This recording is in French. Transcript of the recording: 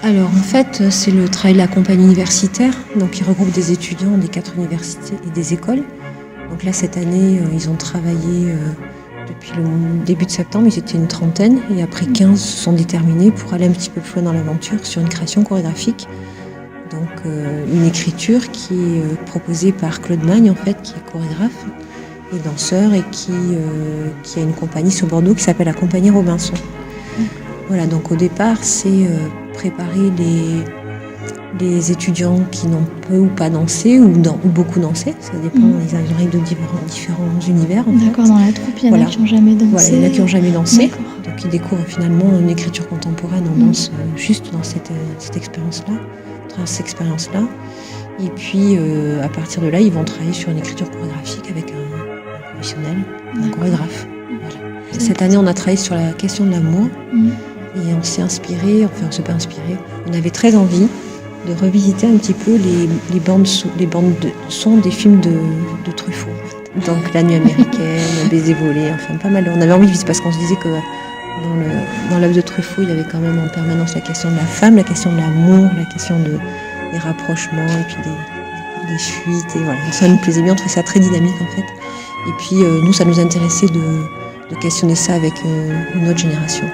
Alors en fait, c'est le travail de la compagnie universitaire, donc il regroupe des étudiants des 4 universités et des écoles. Donc là, cette année, ils ont travaillé depuis le début de septembre, ils étaient une trentaine, et après 15 se sont déterminés pour aller un petit peu plus loin dans l'aventure sur une création chorégraphique. Donc une écriture qui est proposée par Claude Magne, en fait, qui est chorégraphe et danseur, et qui a une compagnie sur Bordeaux qui s'appelle la Compagnie Robinson. Voilà, donc au départ, c'est préparer les étudiants qui n'ont peu ou pas dansé, ou beaucoup dansé, ça dépend, ils arrivent de différents univers. D'accord, dans la troupe, il y en a qui n'ont jamais dansé. Voilà, il y en a qui n'ont jamais dansé. D'accord. Donc ils découvrent finalement une écriture contemporaine en danse juste dans cette expérience-là, dans cette expérience-là. Et puis à partir de là, ils vont travailler sur une écriture chorégraphique avec un professionnel, un chorégraphe. Voilà. Cette année, on a travaillé sur la question de l'amour. Et on s'est inspiré, enfin on s'est pas inspiré, on avait très envie de revisiter un petit peu les bandes de son des films de Truffaut. En fait. Donc La Nuit américaine, Baiser volé, enfin pas mal. On avait envie de visiter parce qu'on se disait que dans l'œuvre de Truffaut, il y avait quand même en permanence la question de la femme, la question de l'amour, la question des rapprochements et puis des fuites. Et voilà, ça nous plaisait bien, on trouvait ça très dynamique en fait. Et puis nous, ça nous intéressait de questionner ça avec une autre génération.